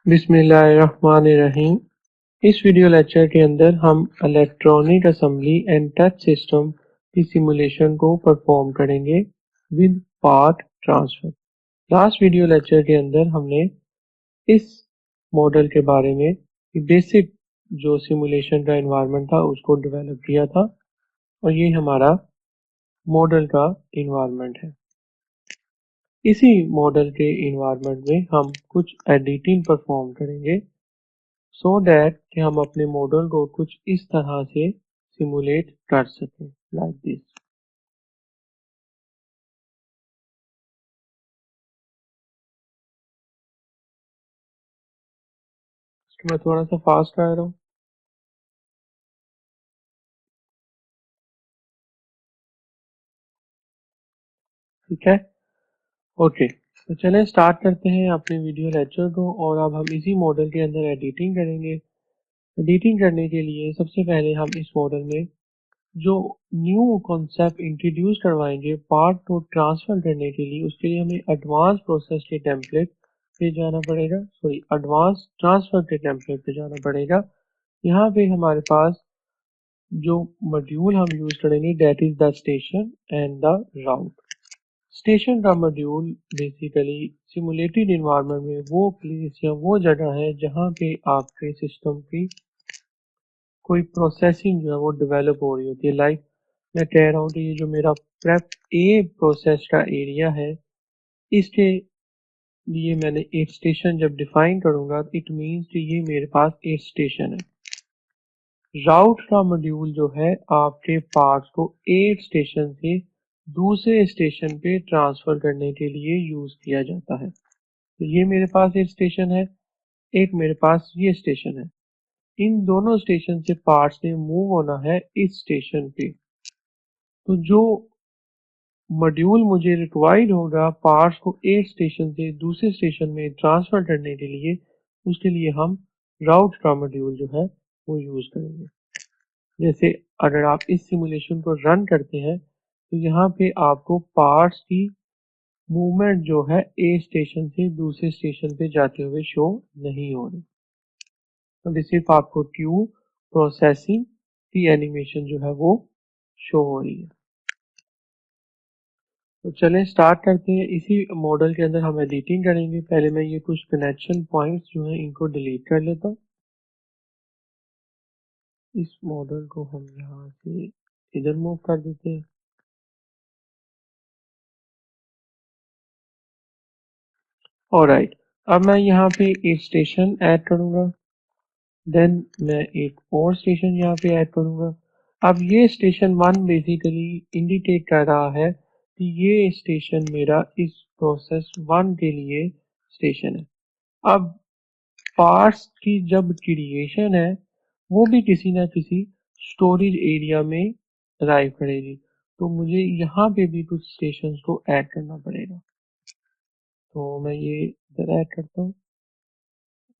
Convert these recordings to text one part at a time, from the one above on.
बिस्मिल्लाहिर्रहमानिर्रहीम। इस video lecture के अंदर हम electronic assembly and touch system की सिमुलेशन को परफॉर्म करेंगे with part transfer. Last video lecture के अंदर हमने इस मॉडल के बारे में बेसिक जो सिमुलेशन का एनवायरनमेंट था उसको डेवलप किया था और ये हमारा मॉडल का एनवायरनमेंट है। इसी मॉडल के एनवायरनमेंट में हम कुछ एडिटिंग परफॉर्म करेंगे सो दैट कि हम अपने मॉडल को कुछ इस तरह से सिमुलेट कर सकें लाइक दिस। मैं थोड़ा सा फास्ट कर रहा हूँ, ठीक है। ओके, तो चलें स्टार्ट करते हैं अपने वीडियो लेक्चर को और अब हम इसी मॉडल के अंदर एडिटिंग करेंगे। एडिटिंग करने के लिए सबसे पहले हम इस मॉडल में जो न्यू कॉन्सेप्ट इंट्रोड्यूस करवाएंगे पार्ट को ट्रांसफर करने के लिए, उसके लिए हमें एडवांस प्रोसेस के टेम्पलेट पे जाना पड़ेगा, एडवांस ट्रांसफर के टेम्पलेट पे जाना पड़ेगा। यहाँ पे हमारे पास जो मॉड्यूल हम यूज करेंगे that is the station and the route. Station का मॉड्यूल बेसिकली सिमुलेटेड इन्वायरमेंट में वो प्लेस या वो जगह है जहाँ पे आपके सिस्टम की कोई प्रोसेसिंग जो है वो डेवलप हो रही होती है। लाइक मैं कह रहा हूँ कि ये जो मेरा प्रेप ए प्रोसेस का एरिया है, इसके लिए मैंने एक स्टेशन जब डिफाइन करूंगा इट मीन्स कि ये मेरे पास एक स्टेशन है। राउट का मॉड्यूल जो है आपके पार्ट्स को एक स्टेशन से दूसरे स्टेशन पे ट्रांसफर करने के लिए यूज किया जाता है। तो ये मेरे पास एक स्टेशन है, एक मेरे पास ये स्टेशन है। इन दोनों स्टेशन से पार्ट्स ने मूव होना है इस स्टेशन पे। तो जो मॉड्यूल मुझे रिक्वायर्ड होगा पार्ट्स को एक स्टेशन से दूसरे स्टेशन में ट्रांसफर करने के लिए, उसके लिए हम राउट का मॉड्यूल जो है वो यूज करेंगे। जैसे अगर आप इस सिमुलेशन को रन करते हैं तो यहाँ पे आपको पार्ट्स की मूवमेंट जो है ए स्टेशन से दूसरे स्टेशन पे जाते हुए शो नहीं हो रही। तो अभी सिर्फ आपको क्यू प्रोसेसिंग की एनिमेशन जो है वो शो हो रही है। तो चलें स्टार्ट करते हैं। इसी मॉडल के अंदर हम एडिटिंग करेंगे। पहले मैं ये कुछ कनेक्शन पॉइंट्स जो हैं इनको डिलीट कर लेता हूँ। इस मॉडल को हम यहाँ से इधर मूव कर देते हैं। ऑलराइट, अब मैं यहाँ पे एक स्टेशन ऐड करूंगा, देन मैं एक और स्टेशन यहाँ पे ऐड करूंगा। अब ये स्टेशन वन बेसिकली इंडिकेट कर रहा है कि ये स्टेशन मेरा इस प्रोसेस वन के लिए स्टेशन है। अब पार्ट्स की जब क्रिएशन है वो भी किसी ना किसी स्टोरेज एरिया में अराइव करेगी, तो मुझे यहाँ पे भी कुछ स्टेशंस को ऐड करना पड़ेगा। तो मैं ये इधर ऐड करता हूँ,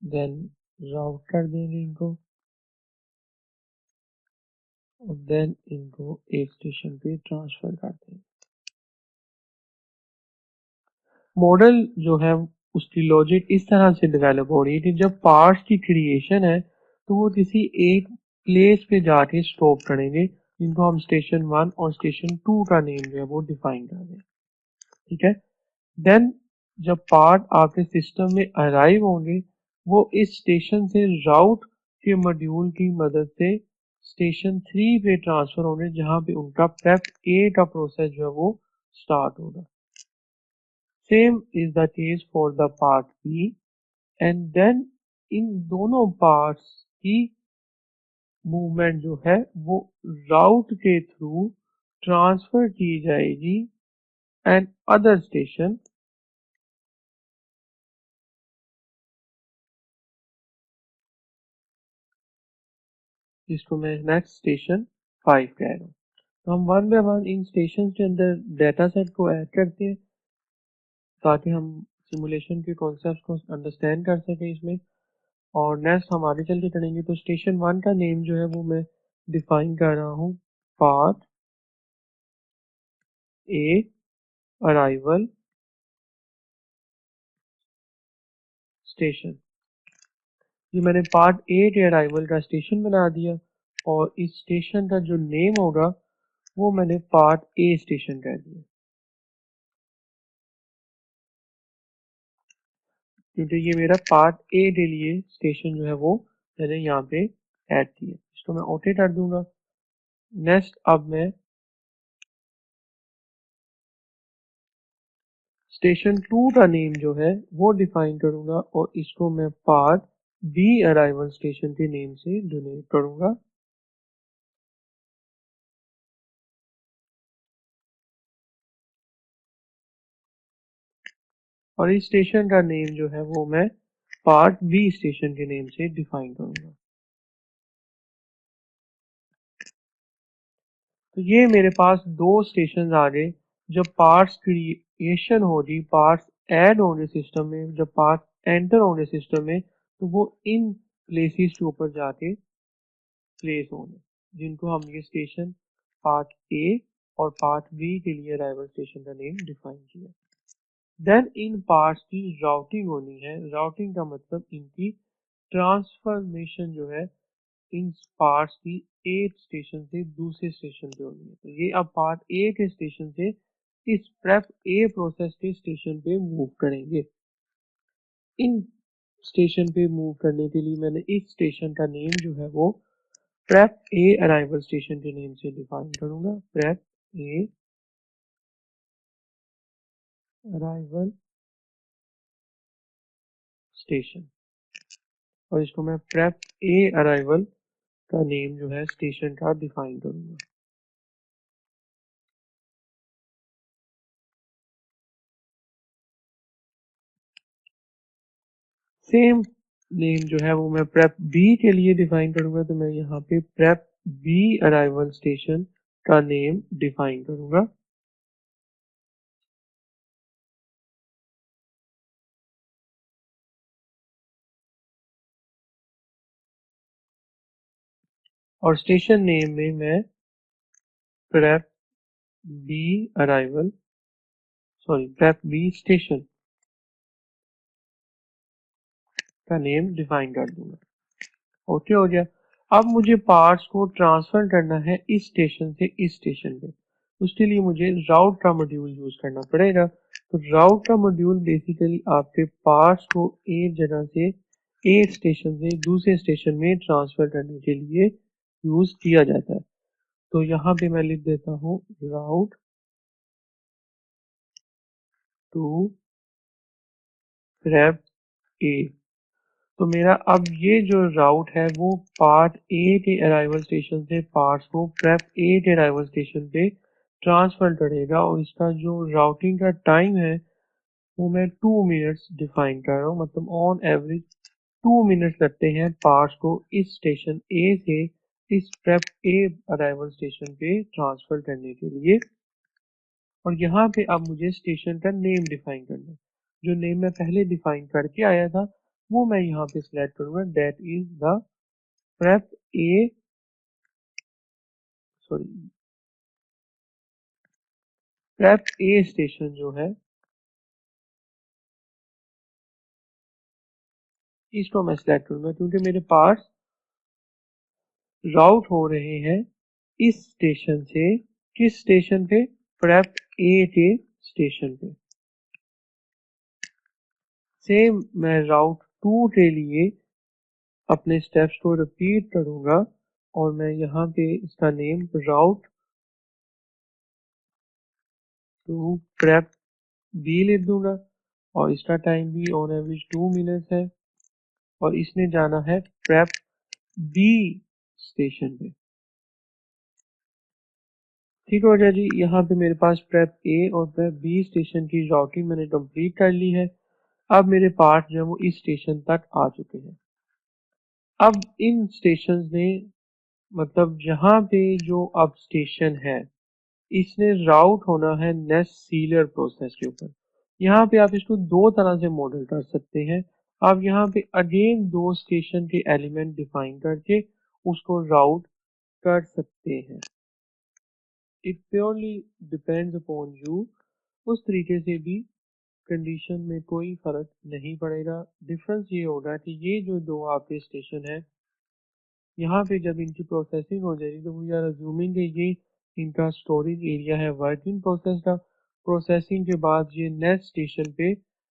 देन राउट कर देंगे इनको और देन इनको एक स्टेशन पे ट्रांसफर कर देंगे। मॉडल जो है उसकी लॉजिक इस तरह से डेवलप हो रही है कि जब पार्ट्स की क्रिएशन है तो वो किसी एक प्लेस पे जाके स्टॉप करेंगे, जिनको हम स्टेशन वन और स्टेशन टू का नेम जो है वो डिफाइन कर दें, ठीक है। देन जब पार्ट आपके सिस्टम में अराइव होंगे वो इस स्टेशन से राउट के मॉड्यूल की मदद से स्टेशन थ्री पे ट्रांसफर होंगे, जहां पे उनका प्रेप ए का प्रोसेस जो है वो स्टार्ट होगा। Same is the case for the part B and then in दोनों पार्ट्स की मूवमेंट जो है वो राउट के थ्रू ट्रांसफर की जाएगी एंड अदर स्टेशन। जिसको मैं नेक्स्ट स्टेशन 5 कह रहा हूँ। तो हम one by one in station के अंदर डेटा सेट को ऐड करते हैं ताकि हम सिमुलेशन के कॉन्सेप्ट को अंडरस्टैंड कर सकें इसमें। और नेक्स्ट हम आगे चल के करेंगे। तो स्टेशन वन का नेम जो है वो मैं डिफाइन कर रहा हूँ पार्ट ए अराइवल स्टेशन। ये मैंने पार्ट 8 अराइवल का स्टेशन बना दिया और इस स्टेशन का जो नेम होगा वो मैंने पार्ट ए स्टेशन कह दिया, क्योंकि ये मेरा पार्ट ए के लिए स्टेशन जो है वो मैंने यहाँ पे ऐड किया। इसको मैं ओके कर दूंगा। नेक्स्ट अब मैं स्टेशन 2 का नेम जो है वो डिफाइन करूंगा और इसको मैं पार्ट बी अराइवल स्टेशन के नेम से डोनेट करूंगा। और इस स्टेशन का नेम जो है वो मैं पार्ट बी स्टेशन के नेम से डिफाइन करूंगा। तो ये मेरे पास दो स्टेशन आ गए। जब पार्ट्स क्रिएशन होगी, पार्ट्स ऐड होंगे सिस्टम में, जब पार्ट एंटर होंगे सिस्टम में, तो वो इन प्लेसेस के ऊपर जाके प्लेस होंगे, जिनको हम ये स्टेशन पार्ट ए और पार्ट बी के लिए अराइवल स्टेशन का नेम डिफाइन किया। देन इन पार्ट्स की राउटिंग होनी है। राउटिंग का मतलब इनकी ट्रांसफॉर्मेशन जो है इन पार्ट्स की एक स्टेशन से दूसरे स्टेशन पे होनी है। तो ये अब पार्ट ए के स्टेशन से इस प्रेप ए प्रोसेस के स्टेशन पे मूव करेंगे। इन स्टेशन पे मूव करने के लिए मैंने इस स्टेशन का नेम जो है वो प्रेप ए अराइवल स्टेशन के नेम से डिफाइन करूंगा। प्रेप ए अराइवल स्टेशन, और इसको मैं प्रेप ए अराइवल का नेम जो है स्टेशन का डिफाइन करूंगा। सेम नेम जो है वो मैं प्रेप बी के लिए डिफाइन करूंगा। तो मैं यहाँ पे प्रेप बी अराइवल स्टेशन का नेम डिफाइन करूंगा। और स्टेशन नेम में मैं prep B arrival prep B station का नेम डिफाइन कर दूंगा। ओके हो गया। अब मुझे पार्ट्स को ट्रांसफर करना है इस स्टेशन से इस स्टेशन पे। उसके लिए मुझे राउट का मॉड्यूल यूज करना पड़ेगा। तो राउट का मॉड्यूल बेसिकली आपके पार्ट्स को एक जगह से एक स्टेशन से दूसरे स्टेशन में ट्रांसफर करने के लिए यूज किया जाता है। तो यहाँ पे मैं लिख देता हूँ राउट टू प्रेप ए। तो मेरा अब ये जो राउट है वो पार्ट ए के अराइवल स्टेशन से पार्ट्स को प्रेप ए के अराइवल स्टेशन पे ट्रांसफर करेगा। और इसका जो राउटिंग का टाइम है वो मैं 2 मिनट्स डिफाइन कर रहा हूँ। मतलब ऑन एवरेज 2 मिनट्स लगते हैं पार्ट्स को इस स्टेशन ए से इस प्रेप ए अराइवल स्टेशन पे ट्रांसफर करने के लिए। और यहाँ पे अब मुझे स्टेशन का नेम डिफाइन करना है। जो नेम मैं पहले डिफाइन करके आया था वो मैं यहाँ पे सिलेक्ट करूंगा। That is the prep A sorry prep A station जो है इसको मैं सिलेक्ट करूंगा, क्योंकि मेरे पास राउट हो रहे हैं इस स्टेशन से किस स्टेशन पे, प्रेप ए के स्टेशन पे। सेम मैं राउट 2 के लिए अपने स्टेप्स को रिपीट करूंगा और मैं यहाँ पे इसका name route to prep B लिख दूंगा। और इसका टाइम भी ऑन एवरेज 2 मिनट्स है और इसने जाना है प्रेप बी स्टेशन पे। ठीक हो गया जी। यहाँ पे मेरे पास प्रेप ए और प्रेप बी स्टेशन की राउटिंग मैंने कंप्लीट कर ली है। अब मेरे पार्ट जो है वो इस स्टेशन तक आ चुके हैं। अब इन स्टेशन ने मतलब यहाँ पे जो अब स्टेशन है इसने राउट होना है नेक्स्ट सीलियर प्रोसेस के ऊपर। यहाँ पे आप इसको दो तरह से मॉडल कर सकते हैं। आप यहाँ पे अगेन दो स्टेशन के एलिमेंट डिफाइन करके उसको राउट कर सकते हैं। It purely depends upon you. उस तरीके से भी कंडीशन में कोई फर्क नहीं पड़ेगा। डिफरेंस ये होगा कि ये जो दो आपके स्टेशन है, यहाँ पे जब इनकी प्रोसेसिंग हो जाएगी तो वी आर अज्यूमिंग ये इनका स्टोरेज एरिया है वर्क इन प्रोसेस का। प्रोसेसिंग के बाद ये नेक्स्ट स्टेशन पे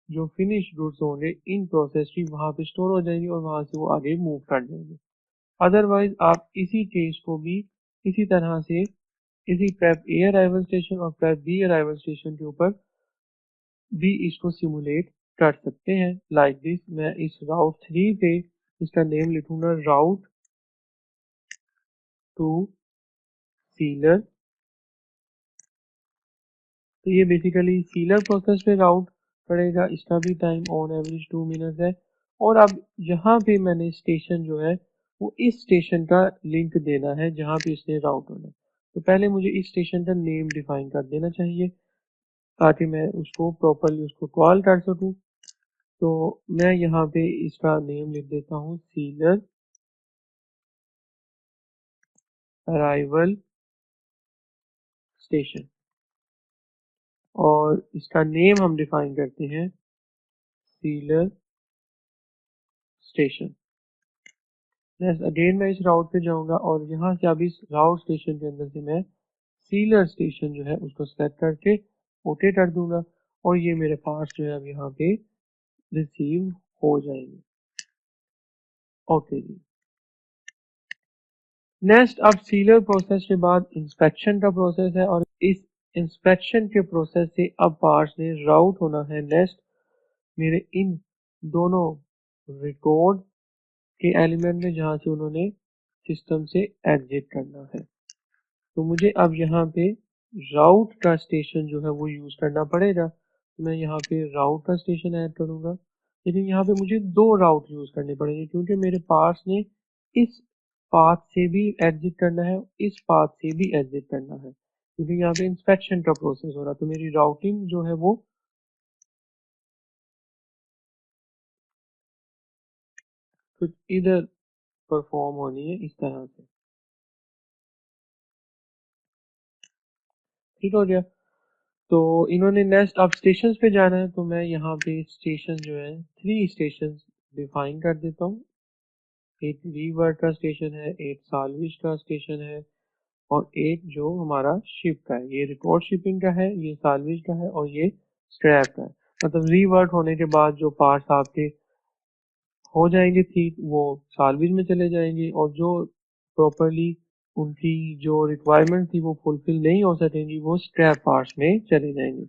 जो फिनिश गुड्स होंगे इन प्रोसेस की वहाँ पे स्टोर हो जाएंगे और वहाँ से वो आगे मूव कर जाएंगे। अदरवाइज आप इसी केस को भी इसी तरह से इसी प्रेप ए अराइवल स्टेशन और प्रेप बी अराइवल स्टेशन के ऊपर भी इसको सिमुलेट कर सकते हैं। लाइक दिस, मैं इस राउट 3 पे इसका नेम लिखूंगा राउट टू सीलर। तो ये बेसिकली सीलर प्रोसेस पे राउट पड़ेगा। इसका भी टाइम ऑन एवरेज 2 मिनट है। और अब यहाँ पे मैंने स्टेशन जो है वो इस स्टेशन का लिंक देना है जहाँ पे इसने राउट होना है। तो पहले मुझे इस स्टेशन का नेम डिफाइन कर देना चाहिए ताकि मैं उसको प्रॉपरली उसको कॉल कर सकूँ। तो मैं यहाँ पे इसका नेम लिख देता हूँ सीलर अराइवल स्टेशन और इसका नेम हम डिफाइन करते हैं सीलर स्टेशन। अगेन मैं इस राउट पे जाऊंगा और यहाँ से अब इस राउट स्टेशन के अंदर से मैं सीलर स्टेशन जो है उसको सेलेक्ट करके ओके कर दूंगा और ये मेरे पास जो है अब यहाँ पे रिसीव हो जाएंगे। ओके जी। नेक्स्ट अब सीलर प्रोसेस के बाद इंस्पेक्शन का प्रोसेस है और इस इंस्पेक्शन के प्रोसेस से अब पार्ट्स ने राउट होना है नेक्स्ट मेरे इन दोनों रिकॉर्ड के एलिमेंट में जहाँ से उन्होंने सिस्टम से एग्जिट करना है। तो मुझे अब यहाँ पे राउट का स्टेशन जो है वो यूज करना पड़ेगा। तो मैं यहाँ पे राउट का स्टेशन ऐड करूंगा, लेकिन यहाँ पे मुझे दो राउट यूज करने पड़ेंगे क्योंकि मेरे पास ने इस पाथ से भी एग्जिट करना है, इस पाथ से भी एग्जिट करना है क्योंकि यहाँ पे इंस्पेक्शन का प्रोसेस हो रहा है। तो मेरी राउटिंग जो है वो कुछ इधर परफॉर्म होनी है इस तरह से। ठीक हो गया। तो इन्होंने नेक्स्ट अब स्टेशन पे जाना है तो मैं यहाँ पे स्टेशन जो है 3 स्टेशन डिफाइन कर देता हूँ। एक रीवर्क का स्टेशन है, एक साल्वेज का स्टेशन है और एक जो हमारा शिप का है। ये रिकॉर्ड शिपिंग का है, ये साल्वेज का है और ये स्क्रैप का है। मतलब रीवर्क होने के बाद जो पार्ट्स आपके हो जाएंगे ठीक वो साल्वेज में चले जाएंगे और जो प्रॉपरली उनकी जो रिक्वायरमेंट थी वो फुलफिल नहीं हो सकेंगी वो स्क्रैप पार्ट्स में चले जाएंगे।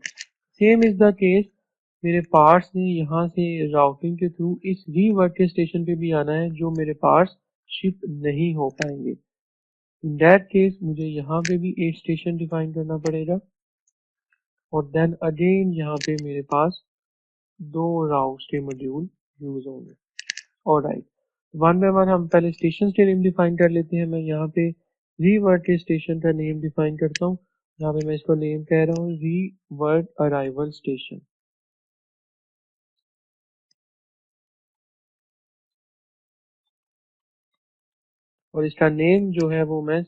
सेम इज द केस मेरे पार्ट्स ने यहाँ से राउटिंग के थ्रू इस रीवर्क के स्टेशन पे भी आना है जो मेरे पार्ट्स शिप नहीं हो पाएंगे। इन दैट केस मुझे यहाँ पे भी एक स्टेशन डिफाइन करना पड़ेगा और देन अगेन यहाँ पे मेरे पास दो राउट्स के मॉड्यूल यूज होंगे। ऑलराइट, वन बाय वन हम पहले स्टेशन के नेम डिफाइन कर लेते हैं। मैं यहाँ पे रीवर्क के स्टेशन का नेम डिफाइन करता हूँ। यहाँ पे मैं इसको नेम कह रहा हूँ रीवर्क अराइवल स्टेशन और इसका नेम जो है वो मैं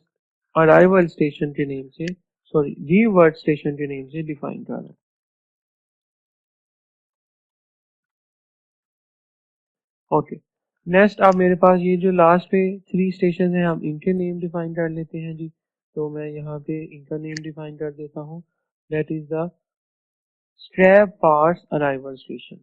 अराइवल स्टेशन के नेम से सॉरी रीवर्क स्टेशन के नेम से डिफाइन कर रहा हूँ। ओके, नेक्स्ट अब मेरे पास ये जो लास्ट पे 3 स्टेशन है हम इनके नेम डिफाइन कर लेते हैं जी। तो मैं यहाँ पे इनका नेम डिफाइन कर देता हूँ, that is the scrap parts arrival station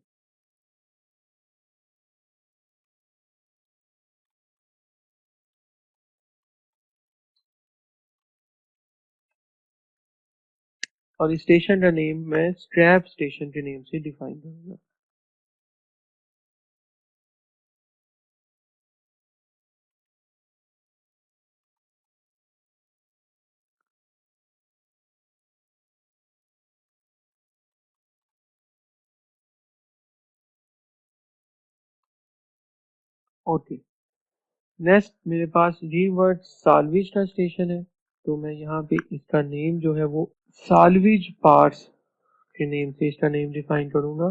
और स्टेशन का नेम मैं स्क्रैप स्टेशन के नेम से डिफाइन करूंगा। ओके, नेक्स्ट मेरे पास रीवर्क साल्वेज का स्टेशन है। तो मैं यहाँ पे इसका नेम जो है वो साल्वेज पार्ट्स के नेम से इसका नेम डिफाइन करूंगा,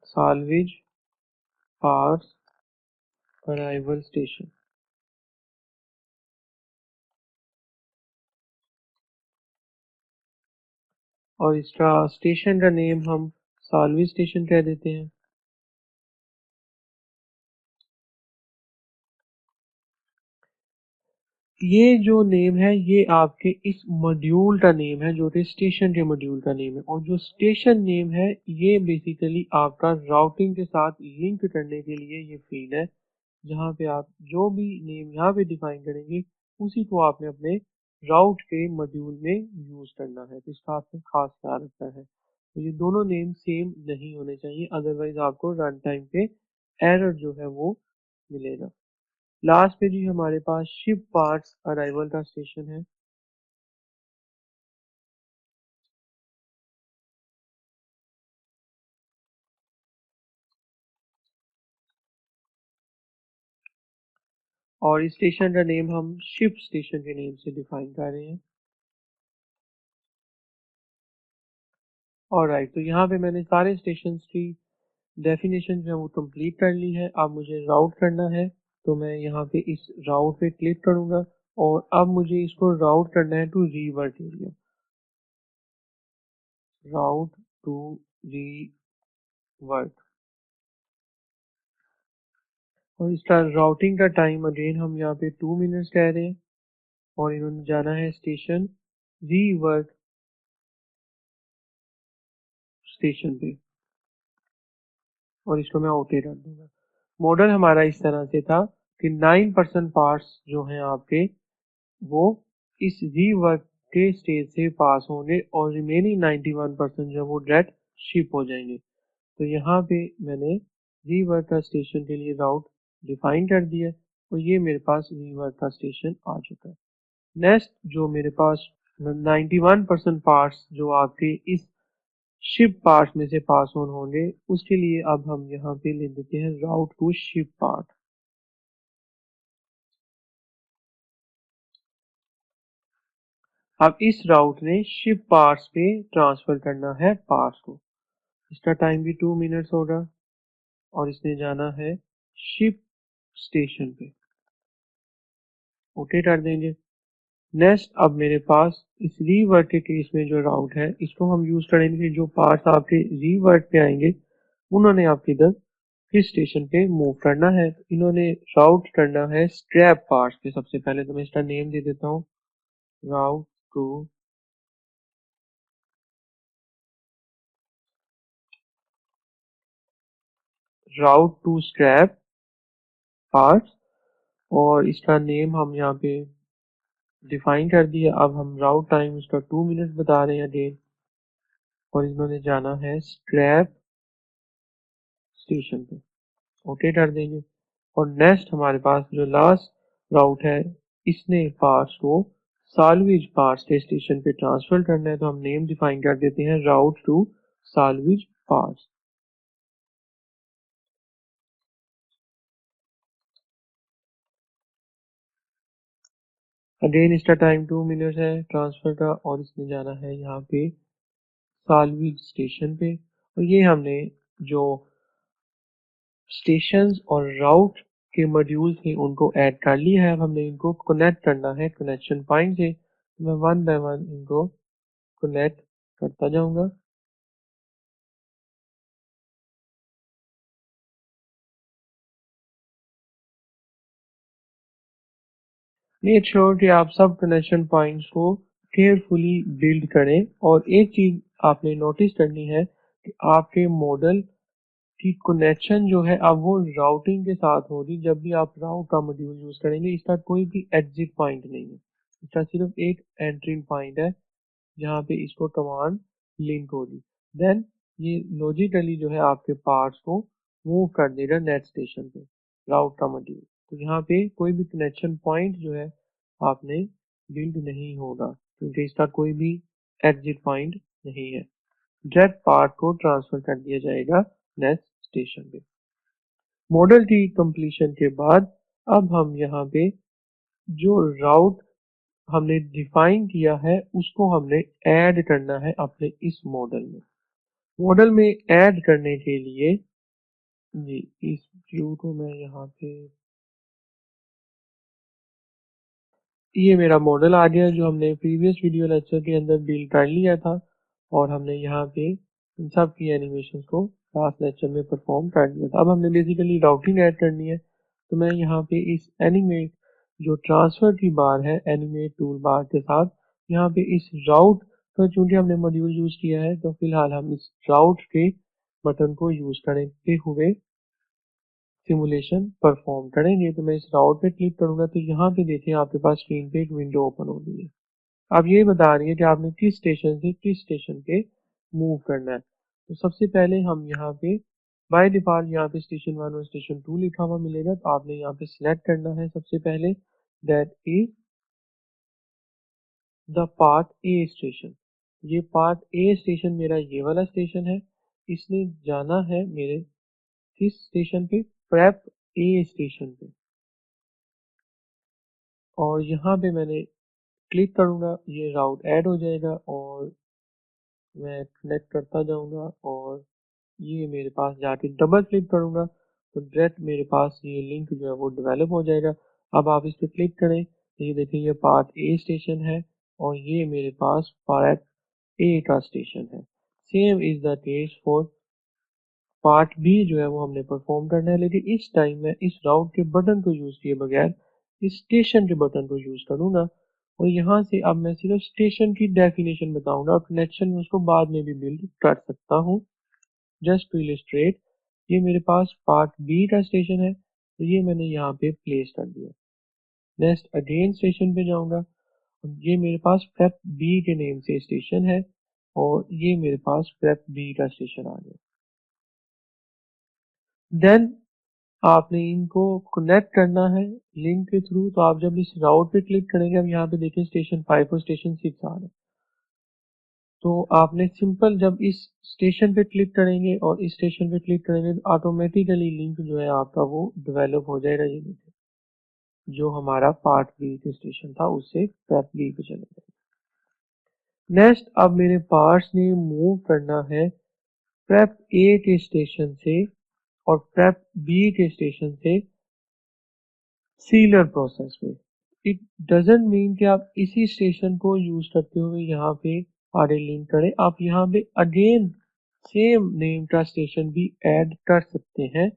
साल्वेज पार्ट्स अराइवल स्टेशन। और इसका स्टेशन का नेम हम सालवी स्टेशन कह देते हैं। ये जो नेम है ये आपके इस मॉड्यूल का नेम है, जो कि स्टेशन के मॉड्यूल का नेम है। और जो स्टेशन नेम है ये बेसिकली आपका राउटिंग के साथ लिंक करने के लिए ये फील्ड है, जहाँ पे आप जो भी नेम यहाँ पे डिफाइन करेंगे उसी को आपने अपने राउट के मॉड्यूल में यूज करना है। तो इसका आपने खास ख्याल रखना है। तो ये दोनों नेम सेम नहीं होने चाहिए, अदरवाइज आपको रन टाइम पे एरर जो है वो मिलेगा। लास्ट पे जी हमारे पास शिप पार्ट्स अराइवल का स्टेशन है। और इस स्टेशन का नेम हम शिप स्टेशन के नेम से डिफाइन कर रहे हैं। और राइट, तो यहाँ पे मैंने सारे स्टेशन की डेफिनेशन जो है वो कंप्लीट कर ली है। अब मुझे राउट करना है, तो मैं यहाँ पे इस राउट पे क्लिक करूंगा और अब मुझे इसको राउट करना है to rework area. Route to rework. और इसका राउटिंग का टाइम अगेन हम यहाँ पे 2 मिनट्स कह रहे हैं। और इन्होंने जाना है स्टेशन रीवर्क स्टेशन पे, और इसको मैं ओके कर दूंगा। मॉडल हमारा इस तरह से था कि 9% पार्ट्स जो हैं आपके वो इस रीवर्क के स्टेज से पास होंगे और रिमेनिंग 91% जो वो डायरेक्ट शिप हो जाएंगे। तो यहाँ पे मैंने रीवर्क का स्टेशन के लिए राउट डिफाइन कर दिया और ये मेरे पास रीवर्क का स्टेशन आ चुका है। नेक्स्ट जो मेरे पास 91% पार्ट्स जो आपके इस शिप पार्ट में से पास ऑन होंगे, उसके लिए अब हम यहाँ पे ले देते हैं राउट टू शिप पार्ट। अब इस राउट ने शिप पार्ट्स पे ट्रांसफर करना है पार्ट्स को। इसका टाइम भी 2 मिनट्स होगा और इसने जाना है शिप स्टेशन पे। ओके कर देंगे। नेक्स्ट अब मेरे पास इस रीवर्क के केस में जो राउट है इसको हम यूज करेंगे। जो पार्ट्स आपके रीवर्क पे आएंगे उन्होंने आपके इधर किस स्टेशन पे मूव करना है। इन्होंने राउट करना है स्क्रैप पार्ट्स पे। सबसे पहले तो मैं इसका नेम दे देता हूँ, राउट टू स्क्रैप पार्ट्स। और इसका नेम हम यहाँ पे डिफाइन कर दिया। अब हम राउट टाइम इसका 2 मिनट्स बता रहे हैं अगेन, और इन्होंने जाना है स्क्रैप स्टेशन पे। ओके कर देंगे। और नेक्स्ट हमारे पास जो लास्ट राउट है इसने पार्ट्स को साल्वेज पार्ट्स के स्टेशन पे ट्रांसफर करना है, तो हम नेम डिफाइन कर देते हैं राउट टू साल्वेज पार्ट्स। अगेन इसका टाइम 2 मिनट है ट्रांसफर का, और इसने जाना है यहाँ पे साल्वेज स्टेशन पे। और ये हमने जो स्टेशंस और राउट के मॉड्यूल थे उनको ऐड कर लिया है। अब हमने इनको कनेक्ट करना है कनेक्शन पॉइंट से। तो मैं वन बाय वन इनको कनेक्ट करता जाऊंगा। मेक श्योर कि आप सब कनेक्शन पॉइंट्स को केयरफुली बिल्ड करें। और एक चीज आपने नोटिस करनी है कि आपके मॉडल की कनेक्शन जो है अब वो राउटिंग के साथ होगी। जब भी आप राउट का मॉड्यूल यूज करेंगे इसका कोई भी एग्जिट पॉइंट नहीं है, इसका सिर्फ एक एंट्री पॉइंट है जहाँ पे इसको कमांड लिंक होगी। देन ये लॉजिकली जो है आपके पार्ट्स को मूव कर देगा नेट स्टेशन पे राउट का मॉड्यूल। तो यहाँ पे कोई भी कनेक्शन पॉइंट जो है आपने बिल्ड नहीं होगा, क्योंकि इसका कोई भी एग्जिट पॉइंट नहीं है। डायरेक्ट पार्ट को ट्रांसफर कर दिया जाएगा नेक्स्ट स्टेशन पे। मॉडल की कंप्लीशन के बाद अब हम यहाँ पे जो राउट हमने डिफाइन किया है उसको हमने ऐड करना है अपने इस मॉडल में। मॉडल में ऐड करने के लिए जी इस व्यू को मैं यहाँ पे, ये मेरा मॉडल आ गया जो हमने प्रीवियस वीडियो लेक्चर के अंदर बिल्ड कर लिया था। और हमने यहाँ पे इन सब की एनिमेशन को लास्ट लेक्चर में परफॉर्म कर दिया था। अब हमने बेसिकली राउटिंग ऐड करनी है, तो मैं यहाँ पे इस एनिमेट जो ट्रांसफर की बार है एनिमेट टूल बार के साथ यहाँ पे इस राउट तो चूंकि हमने मॉड्यूल यूज किया है तो फिलहाल हम इस राउट के बटन को यूज करते हुए सिमुलेशन परफॉर्म करेंगे। तो मैं इस राउट पे क्लिक करूंगा तो यहाँ पे देखिए आपके पास स्क्रीन पे एक विंडो ओपन हो गई है। अब ये बता रही है कि आपने किस स्टेशन से किस स्टेशन पे मूव करना है। तो सबसे पहले हम यहाँ पे बाय डिफॉल्ट यहाँ पे स्टेशन 1 और स्टेशन 2 लिखा हुआ मिलेगा, तो आपने यहाँ पे सिलेक्ट करना है सबसे पहले that is the part A station. ये पार्ट ए स्टेशन मेरा ये वाला स्टेशन है, इसने जाना है मेरे किस स्टेशन पे, प्रेप ए स्टेशन पे। और यहाँ पे मैंने क्लिक करूंगा ये राउट ऐड हो जाएगा और मैं कनेक्ट करता जाऊंगा और ये मेरे पास जाके डबल क्लिक करूंगा तो डायरेक्ट मेरे पास ये लिंक जो है वो डेवलप हो जाएगा। अब आप इस पे क्लिक करें तो ये देखिए ये पार्ट ए स्टेशन है और ये मेरे पास पार्ट ए का स्टेशन है। Same is the case for part B जो है वो हमने परफॉर्म करना है, लेकिन इस टाइम मैं इस राउट के बटन को यूज किए बगैर इस स्टेशन के बटन को यूज करूंगा और यहाँ से अब मैं सिर्फ स्टेशन की डेफिनेशन बताऊंगा और कनेक्शन में उसको बाद में भी बिल्ड कर सकता हूँ। जस्ट टू इलिस्ट्रेट ये मेरे पास पार्ट बी का स्टेशन है तो ये मैंने यहाँ पे प्लेस कर दिया। नेक्स्ट अगेन स्टेशन पे जाऊंगा, ये मेरे पास प्रेप बी के नेम से स्टेशन है और ये मेरे पास प्रेप बी का स्टेशन आ गया। देन आपने इनको कनेक्ट करना है लिंक के थ्रू, तो आप जब इस राउट पे क्लिक करेंगे, अब यहाँ पे देखिए स्टेशन 5 और स्टेशन 6 आ रहे हैं, तो आपने सिंपल जब इस स्टेशन पे क्लिक करेंगे और इस स्टेशन पे क्लिक करेंगे तो ऑटोमेटिकली लिंक जो है आपका वो डेवलप हो जाएगा। ये देखिए जो हमारा पार्ट बी के स्टेशन था उससे प्रेप बी पे चले जाएगा। नेक्स्ट अब मेरे पार्ट्स ने मूव करना है प्रेप ए के स्टेशन से और प्रेप बी के स्टेशन से सीलर प्रोसेस में। इट डजेंट मीन कि आप इसी स्टेशन को यूज करते हुए यहाँ पे आगे लिंक करें, आप यहाँ पे अगेन सेम नेम का स्टेशन भी ऐड कर सकते हैं।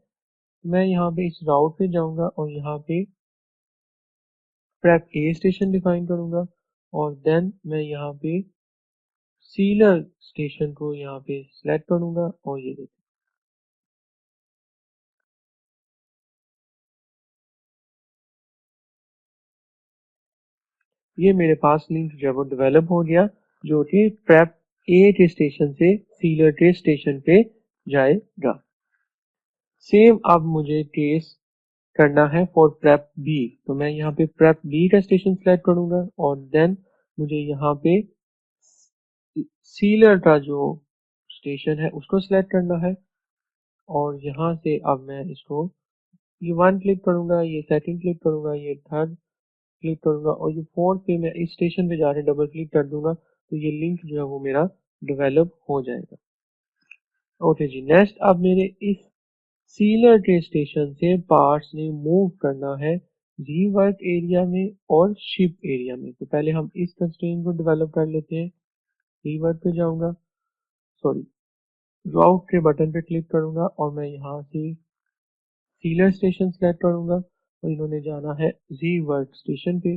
मैं यहाँ पे इस राउट पे जाऊंगा और यहाँ पे प्रेप ए स्टेशन डिफाइन करूंगा और देन मैं यहाँ पे सीलर स्टेशन को यहाँ पे सिलेक्ट करूंगा और ये देखिए ये मेरे पास लिंक जो है वो डेवलप हो गया जो कि प्रेप ए के स्टेशन से सीलर के स्टेशन पे जाएगा। सेम अब मुझे केस करना है फॉर प्रेप बी, तो मैं यहाँ पे प्रेप बी का स्टेशन सेलेक्ट करूंगा और देन मुझे यहाँ पे सीलर का जो स्टेशन है उसको सिलेक्ट करना है और यहाँ से अब मैं इसको ये 1 क्लिक करूंगा, ये सेकंड क्लिक करूंगा, ये थर्ड क्लिक करूंगा और ये फोर्थ पे मैं इस स्टेशन पे जाके डबल क्लिक कर दूंगा तो ये लिंक जो है वो मेरा डेवलप हो जाएगा। ओके जी, नेक्स्ट अब मेरे इस सीलर के स्टेशन से पार्ट्स ने मूव करना है रीवर्क एरिया में और शिप एरिया में। तो पहले हम इस कंस्ट्रेंट को डेवलप कर लेते हैं। रीवर्क पे जाऊंगा, सॉरी राउट के बटन पे क्लिक करूंगा और मैं यहाँ से सीलर स्टेशन सेलेक्ट करूंगा और इन्होंने जाना है रीवर्क स्टेशन पे।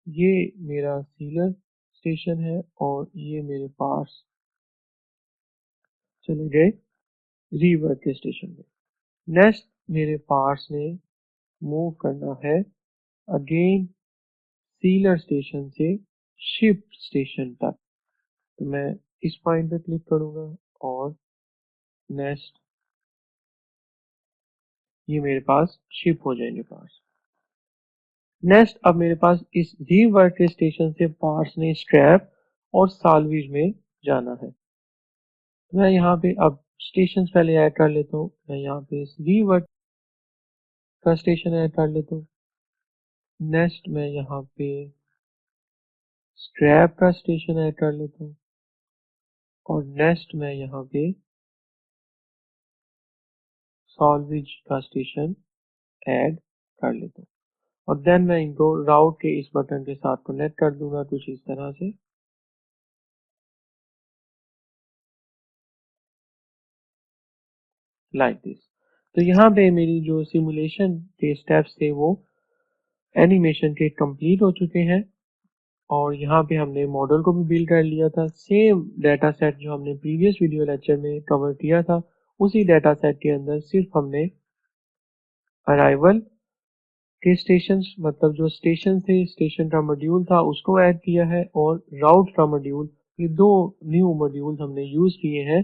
ये मेरा सीलर स्टेशन है और ये मेरे पास चले गए रीवर्क के स्टेशन पे। नेक्स्ट मेरे पास ने मूव करना है अगेन सीलर स्टेशन से शिप स्टेशन तक, तो मैं इस पॉइंट पे क्लिक करूंगा और नेक्स्ट ये मेरे पास शिप हो जाएंगे पार्ट्स। नेक्स्ट अब मेरे पास इस रीवर्क के स्टेशन से पार्ट्स ने स्क्रैप और साल्वेज में जाना है। मैं यहाँ पे अब स्टेशन पहले ऐड कर लेता हूँ, मैं यहाँ पे इस रीवर्क का स्टेशन ऐड कर लेता हूँ। नेक्स्ट मैं यहाँ पे स्क्रैप का स्टेशन ऐड कर लेता हूँ और नेक्स्ट मैं यहाँ पे सॉल्वेज का स्टेशन ऐड कर लेता हूँ और देन मैं इनको राउट के इस बटन के साथ कनेक्ट कर दूंगा कुछ इस तरह से। Like this. तो यहाँ पे मेरी जो सिमुलेशन के स्टेप्स थे वो एनिमेशन के कंप्लीट हो चुके हैं और यहाँ पे हमने मॉडल को भी बिल्ड कर लिया था। सेम डाटा सेट जो हमने प्रीवियस वीडियो लेक्चर में कवर किया था, उसी डाटा सेट के अंदर सिर्फ हमने अराइवल के स्टेशन, मतलब जो स्टेशन थे, स्टेशन का मॉड्यूल था उसको ऐड किया है, और राउट का मॉड्यूल, ये दो न्यू मॉड्यूल हमने यूज किए हैं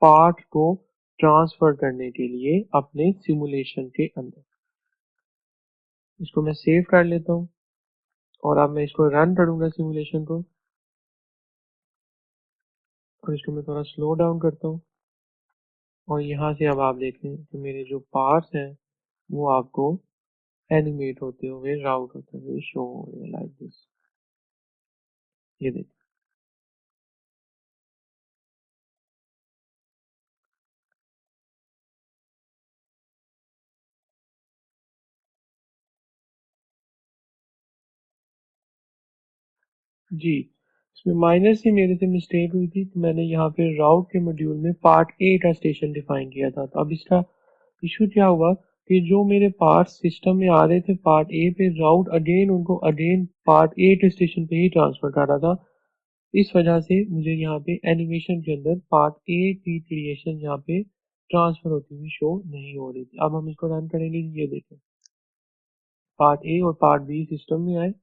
पार्ट को ट्रांसफर करने के लिए अपने सिमुलेशन के अंदर। इसको मैं सेव कर लेता हूँ और अब मैं इसको रन करूंगा सिमुलेशन को, और इसको मैं थोड़ा स्लो डाउन करता हूँ। और यहाँ से अब आप देखें कि मेरे जो पार्ट्स हैं वो आपको एनिमेट होते हुए, राउट होते हुए शो हो रहे हैं लाइक दिस। ये देखिए। जी, इसमें माइनर सी मेरे से मिस्टेक हुई थी, तो मैंने यहाँ पे राउट के मॉड्यूल में पार्ट ए का स्टेशन डिफाइन किया था। तो अब इसका इशू क्या हुआ कि जो मेरे पार्ट सिस्टम में आ रहे थे पार्ट ए पे, राउट अगेन उनको अगेन पार्ट ए के स्टेशन पे ही ट्रांसफर कर रहा था। इस वजह से मुझे यहाँ पे एनिमेशन के अंदर पार्ट ए की क्रिएशन यहाँ पे ट्रांसफर होती हुई शो नहीं हो रही थी। अब हम इसको रन करेंगे, ये देखें पार्ट ए और पार्ट बी सिस्टम में आए,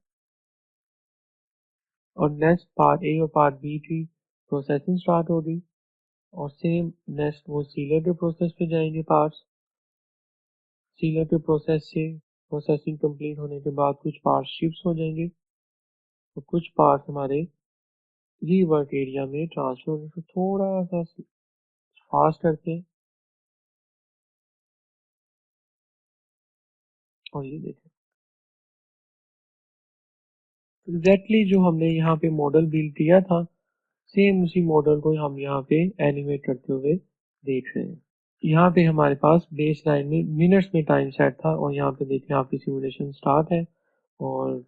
और नेक्स्ट पार्ट ए और पार्ट बी की प्रोसेसिंग स्टार्ट हो गई, और सेम नेक्स्ट वो सीलर के प्रोसेस पे जाएंगे पार्ट्स। सीलर के प्रोसेस से प्रोसेसिंग कंप्लीट होने के बाद कुछ पार्ट्स शिफ्ट हो जाएंगे, तो कुछ पार्ट्स हमारे रीवर्क एरिया में ट्रांसफर होने को थोड़ा सा फास्ट करते हैं। और ये देखें एग्जैक्टली जो हमने यहाँ पे मॉडल बिल्ड किया था, सेम उसी मॉडल को हम यहाँ पे एनिमेट करते हुए देख रहे हैं। यहाँ पे हमारे पास बेस लाइन में मिनट्स में टाइम सेट था, और यहाँ पे देखें आपकी सिमुलेशन स्टार्ट है और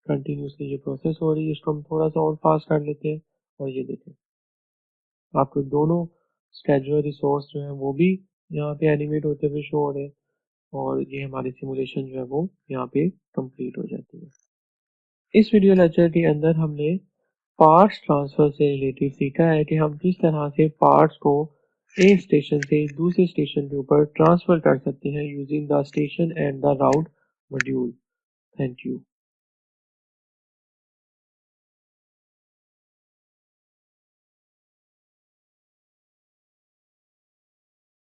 कंटिन्यूसली ये प्रोसेस हो रही है। इसको हम थोड़ा सा और फास्ट कर लेते हैं, और ये देखें आपको दोनों स्केड्यूलर रिसोर्स जो है वो भी यहाँ पे एनिमेट होते हुए शो हो रहे हैं, और ये हमारी सिमुलेशन जो है वो यहाँ पे कंप्लीट हो जाती है। इस वीडियो लेक्चर के अंदर हमने पार्ट्स ट्रांसफर से रिलेटेड सीखा है कि हम किस तरह से पार्ट्स को एक स्टेशन से दूसरे स्टेशन के ऊपर ट्रांसफर कर सकते हैं using the station and the route module. Thank you.